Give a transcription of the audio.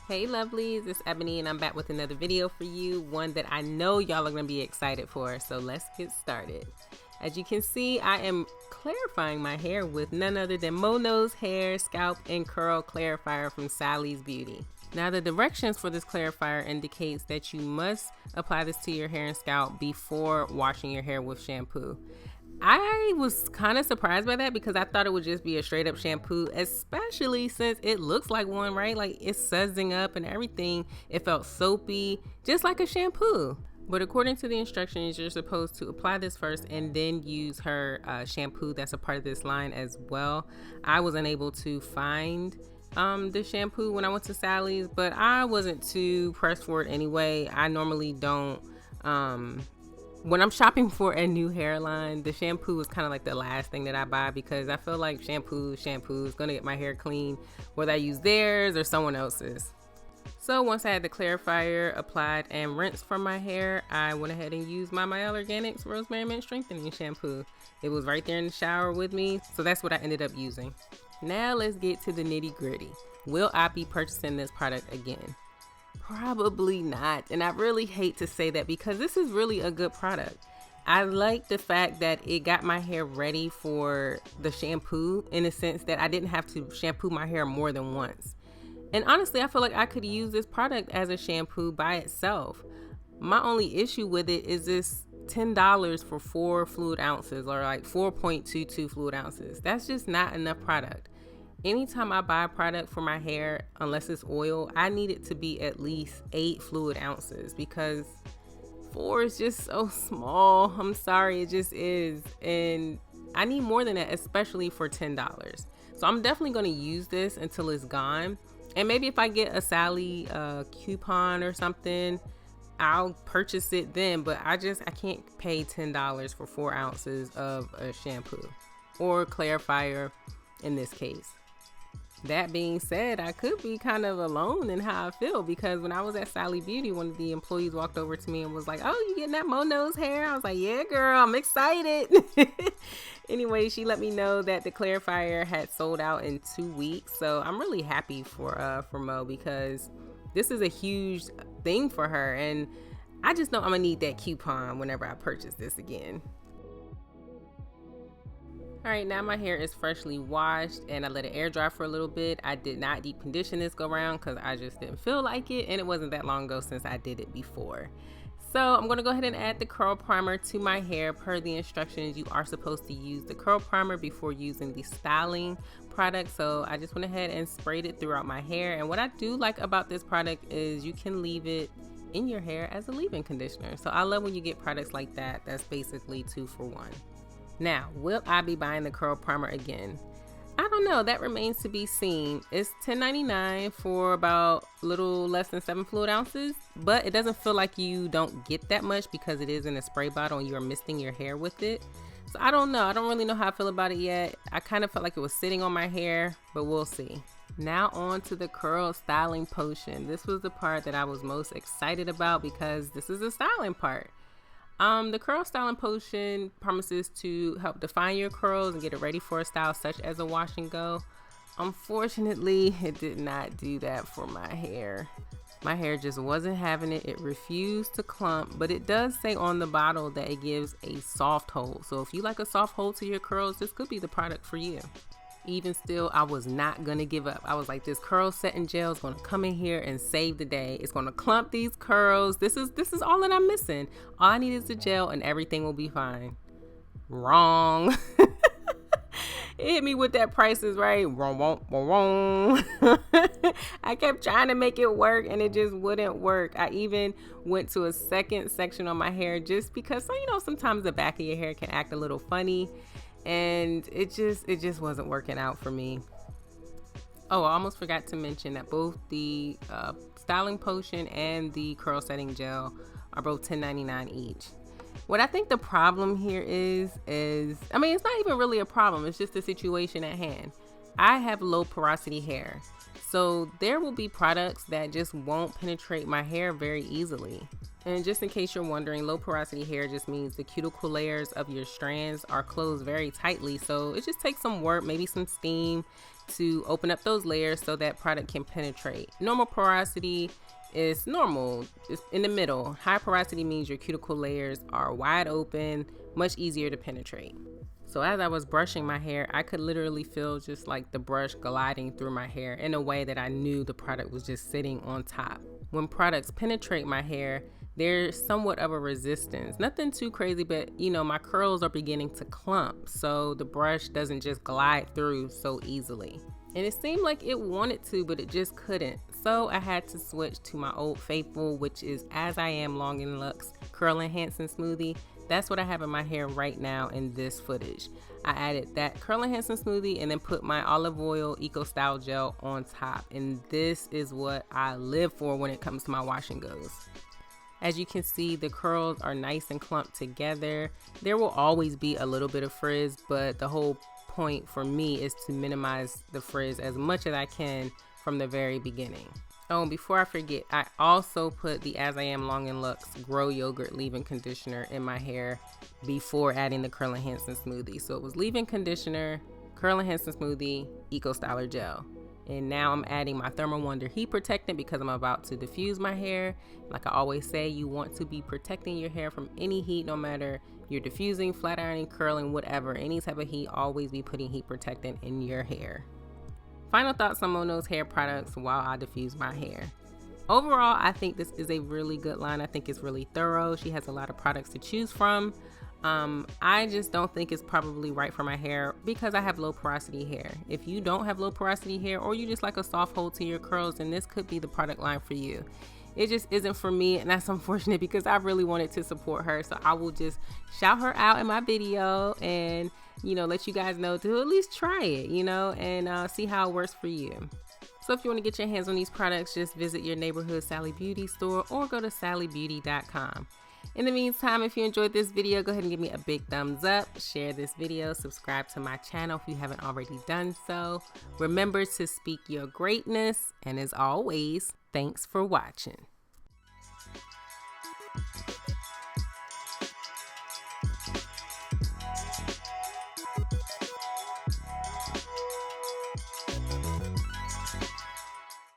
Hey lovelies, it's Ebony and I'm back with another video for you, one that I know y'all are going to be excited for, so let's get started. As you can see, I am clarifying my hair with none other than MoKnowsHair Scalp and Curl Clarifier from Sally's Beauty. Now the directions for this clarifier indicates that you must apply this to your hair and scalp before washing your hair with shampoo. I was kind of surprised by that because I thought it would just be a straight up shampoo, especially since it looks like one, right? Like it's sudsing up and everything. It felt soapy, just like a shampoo. But according to the instructions, you're supposed to apply this first and then use her shampoo that's a part of this line as well. I was unable to find the shampoo when I went to Sally's, but I wasn't too pressed for it anyway. I normally don't when I'm shopping for a new hairline, the shampoo is kind of like the last thing that I buy because I feel like shampoo is gonna get my hair clean, whether I use theirs or someone else's. So once I had the clarifier applied and rinsed from my hair, I went ahead and used my Organics Rosemary Mint Strengthening Shampoo. It was right there in the shower with me, so that's what I ended up using. Now let's get to the nitty gritty. Will I be purchasing this product again? Probably not, and I really hate to say that because this is really a good product. I like the fact that it got my hair ready for the shampoo in a sense that I didn't have to shampoo my hair more than once. And honestly, I feel like I could use this product as a shampoo by itself. My only issue with it is this $10 for 4 fluid ounces, or like 4.22 fluid ounces. That's just not enough product. Anytime I buy a product for my hair, unless it's oil, I need it to be at least 8 fluid ounces because 4 is just so small. I'm sorry, it just is. And I need more than that, especially for $10. So I'm definitely going to use this until it's gone. And maybe if I get a Sally coupon or something, I'll purchase it then. But I can't pay $10 for 4 ounces of a shampoo or clarifier in this case. That being said, I could be kind of alone in how I feel because when I was at Sally Beauty, one of the employees walked over to me and was like, "Oh, you getting that MoKnowsHair?" I was like, "Yeah, girl, I'm excited." Anyway, she let me know that the clarifier had sold out in 2 weeks. So I'm really happy for Mo because this is a huge thing for her. And I just know I'm gonna need that coupon whenever I purchase this again. All right, now my hair is freshly washed and I let it air dry for a little bit. I did not deep condition this go around because I just didn't feel like it, and it wasn't that long ago since I did it before. So I'm going to go ahead and add the curl primer to my hair. Per the instructions, you are supposed to use the curl primer before using the styling product. So I just went ahead and sprayed it throughout my hair. And what I do like about this product is you can leave it in your hair as a leave-in conditioner. So I love when you get products like that. That's basically 2 for 1. Now, will I be buying the curl primer again? I don't know. That remains to be seen. It's $10.99 for about a little less than 7 fluid ounces, but it doesn't feel like you don't get that much because it is in a spray bottle and you are misting your hair with it. So I don't know. I don't really know how I feel about it yet. I kind of felt like it was sitting on my hair, but we'll see. Now on to the curl styling potion. This was the part that I was most excited about because this is the styling part. The curl styling potion promises to help define your curls and get it ready for a style such as a wash and go. Unfortunately, it did not do that for my hair. My hair just wasn't having it. It refused to clump, but it does say on the bottle that it gives a soft hold. So if you like a soft hold to your curls, this could be the product for you. Even still, I was not gonna give up. I was like, this curl setting gel is gonna come in here and save the day. It's gonna clump these curls. This is all that I'm missing. All I need is the gel and everything will be fine. Wrong. It hit me with that Price is Right. I kept trying to make it work and it just wouldn't work. I even went to a second section on my hair just because, sometimes the back of your hair can act a little funny. And it just wasn't working out for me. Oh, I almost forgot to mention that both the styling potion and the curl setting gel are both $10.99 each. What I think the problem here is it's not even really a problem. It's just the situation at hand. I have low porosity hair. So there will be products that just won't penetrate my hair very easily. And just in case you're wondering, low porosity hair just means the cuticle layers of your strands are closed very tightly. So it just takes some work, maybe some steam, to open up those layers so that product can penetrate. Normal porosity is normal, it's in the middle. High porosity means your cuticle layers are wide open, much easier to penetrate. So as I was brushing my hair, I could literally feel just like the brush gliding through my hair in a way that I knew the product was just sitting on top. When products penetrate my hair, there's somewhat of a resistance. Nothing too crazy, but you know, my curls are beginning to clump, so the brush doesn't just glide through so easily. And it seemed like it wanted to, but it just couldn't. So I had to switch to my old faithful, which is As I Am Long and Luxe Curl Enhancing Smoothie. That's what I have in my hair right now in this footage. I added that Curl Enhancing Smoothie and then put my olive oil Eco Style Gel on top. And this is what I live for when it comes to my wash and goes. As you can see, the curls are nice and clumped together. There will always be a little bit of frizz, but the whole point for me is to minimize the frizz as much as I can from the very beginning. Oh, and before I forget, I also put the As I Am Long and Luxe Grow Yogurt leave-in conditioner in my hair before adding the Curl Enhancing Smoothie. So it was leave-in conditioner, Curl Enhancing Smoothie, Eco Styler Gel. And now I'm adding my Thermal Wonder heat protectant because I'm about to diffuse my hair. Like I always say, you want to be protecting your hair from any heat, no matter you're diffusing, flat ironing, curling, whatever. Any type of heat, always be putting heat protectant in your hair. Final thoughts on MoKnowsHair products while I diffuse my hair. Overall, I think this is a really good line. I think it's really thorough. She has a lot of products to choose from. I just don't think it's probably right for my hair because I have low porosity hair. If you don't have low porosity hair, or you just like a soft hold to your curls, then this could be the product line for you. It just isn't for me, and that's unfortunate because I really wanted to support her. So I will just shout her out in my video and, you know, let you guys know to at least try it, you know, and see how it works for you. So if you want to get your hands on these products, just visit your neighborhood Sally Beauty store or go to sallybeauty.com. In the meantime, if you enjoyed this video, go ahead and give me a big thumbs up, share this video, subscribe to my channel if you haven't already done so. Remember to speak your greatness, and as always, thanks for watching.